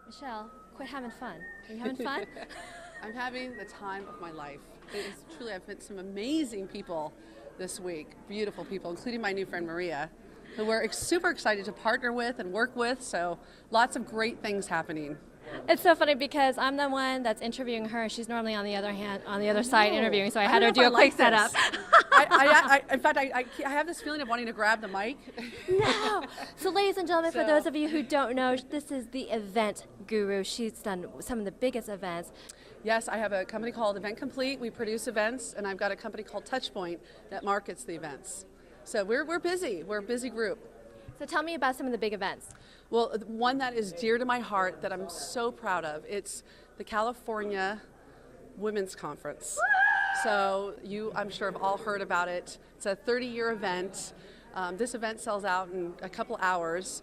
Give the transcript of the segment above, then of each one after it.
Michelle, quit having fun. Are you having fun? I'm having the time of my life. It is truly, I've met some amazing people this week, beautiful people, including my new friend Maria, who we're super excited to partner with and work with, so lots of great things happening. It's so funny because I'm the one that's interviewing her. She's normally on the other hand, on the other side No, interviewing, so I I had don't her know do if a I quick like setup. this. In fact, I have this feeling of wanting to grab the mic. No. So, ladies and gentlemen, for So- those of you who don't know, this is the event guru. She's done some of the biggest events. Yes, I have a company called Event Complete. We produce events, and I've got a company called Touchpoint that markets the events. So we're busy. We're a busy group. So, tell me about some of the big events. Well, one that is dear to my heart that I'm so proud of, it's the California Women's Conference. So I'm sure have all heard about it. It's a 30-year event. This event sells out in a couple hours.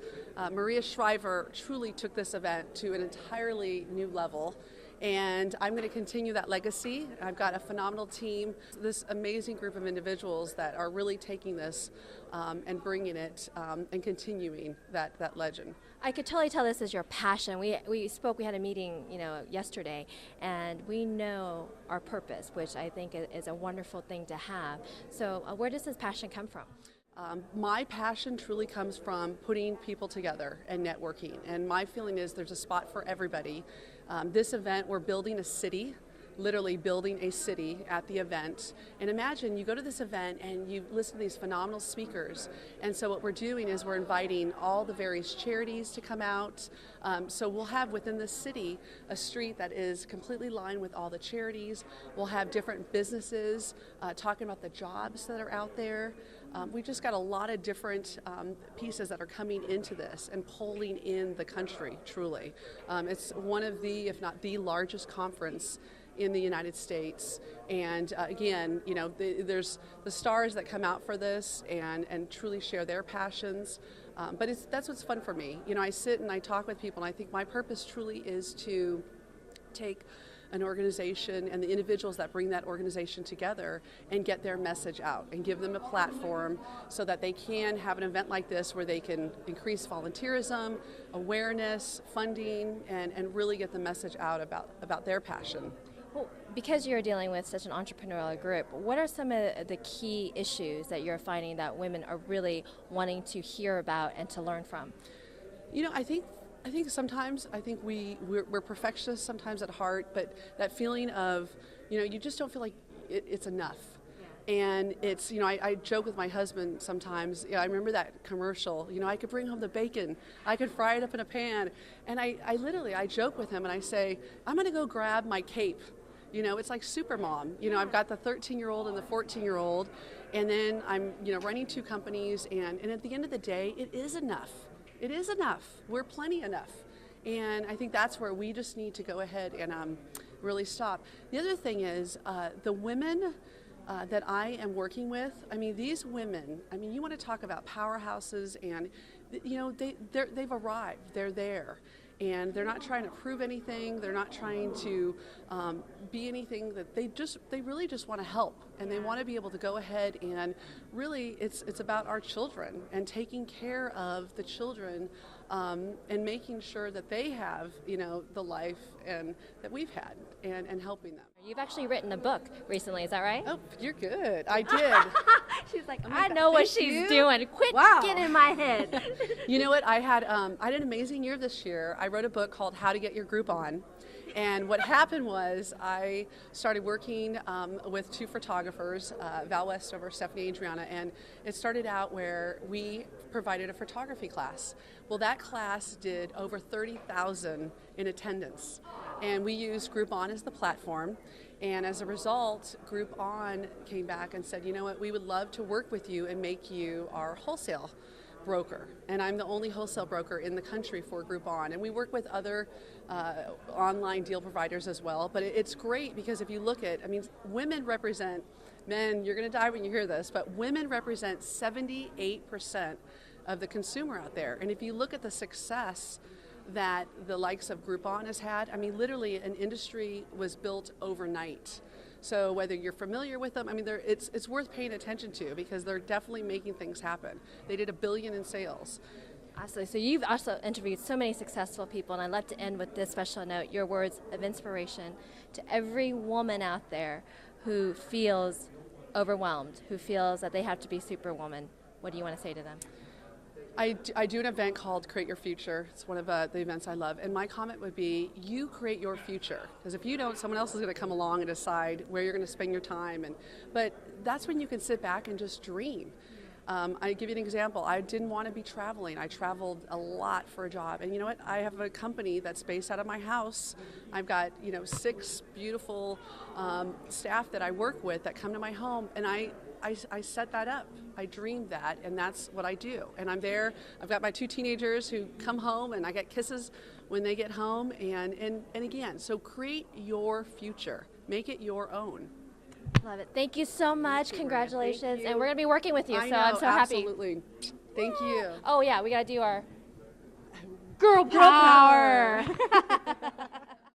Maria Shriver truly took this event to an entirely new level. And I'm going to continue that legacy. I've got a phenomenal team, this amazing group of individuals that are really taking this and bringing it and continuing that legend. I could totally tell this is your passion. We spoke, we had a meeting, yesterday, and we know our purpose, which I think is a wonderful thing to have. So where does this passion come from? My passion truly comes from putting people together and networking. And my feeling is there's a spot for everybody. This event, we're building a city, literally building a city at the event. And imagine you go to this event and you listen to these phenomenal speakers. And so what we're doing is we're inviting all the various charities to come out. So we'll have within the city a street that is completely lined with all the charities. We'll have different businesses talking about the jobs that are out there. We've just got a lot of different pieces that are coming into this and polling in the country, truly. It's one of the, if not the largest conference in the United States. And again, there's the stars that come out for this and truly share their passions. But that's what's fun for me. I sit and I talk with people, and I think my purpose truly is to take an organization and the individuals that bring that organization together and get their message out and give them a platform so that they can have an event like this where they can increase volunteerism, awareness, funding, and really get the message out about their passion. Well, because you're dealing with such an entrepreneurial group, what are some of the key issues that you're finding that women are really wanting to hear about and to learn from? I think sometimes we're perfectionists sometimes at heart, but that feeling of, you just don't feel like it's enough. Yeah. And it's, I joke with my husband sometimes. I remember that commercial, I could bring home the bacon, I could fry it up in a pan. And I joke with him and I say, I'm going to go grab my cape. It's like Supermom. I've got the 13-year-old and the 14-year-old, and then I'm, running two companies, and at the end of the day, it is enough. It is enough. We're plenty enough. And I think that's where we just need to go ahead and really stop. The other thing is the women that I am working with, these women, you want to talk about powerhouses, and, they've arrived. They're there. And they're not trying to prove anything. They're not trying to be anything. That they really just want to help, and they want to be able to go ahead and really, it's about our children and taking care of the children and making sure that they have the life and that we've had and helping them. You've actually written a book recently, is that right? Oh, you're good. I did. She's like, Oh my I God, know what thank she's you. doing. Quit Wow. getting in my head. You know what? I had an amazing year this year. I wrote a book called How to Get Your Group On. And what happened was I started working with two photographers, Val Westover, Stephanie Adriana, and it started out where we provided a photography class. Well, that class did over 30,000 in attendance, and we used Groupon as the platform. And as a result, Groupon came back and said, you know what, we would love to work with you and make you our wholesale broker. And I'm the only wholesale broker in the country for Groupon. And we work with other online deal providers as well. But it's great because if you look at, women represent, men, you're going to die when you hear this, but women represent 78% of the consumer out there. And if you look at the success that the likes of Groupon has had, literally an industry was built overnight. So whether you're familiar with them, it's worth paying attention to because they're definitely making things happen. They did $1 billion in sales. Absolutely. So you've also interviewed so many successful people, and I'd love to end with this special note, your words of inspiration to every woman out there who feels overwhelmed, who feels that they have to be superwoman. What do you want to say to them? I do an event called Create Your Future. It's one of the events I love. And my comment would be, you create your future. Because if you don't, someone else is going to come along and decide where you're going to spend your time. But that's when you can sit back and just dream. I give you an example. I didn't want to be traveling. I traveled a lot for a job. And you know what? I have a company that's based out of my house. I've got 6 beautiful staff that I work with that come to my home, and I set that up. I dreamed that, and that's what I do. And I'm there. I've got my 2 teenagers who come home, and I get kisses when they get home. And again, so create your future. Make it your own. Love it. Thank you so much. Congratulations. Thank you. And we're going to be working with you, I so know, I'm so happy. Absolutely. Thank you. Oh, yeah, we got to do our Girl power.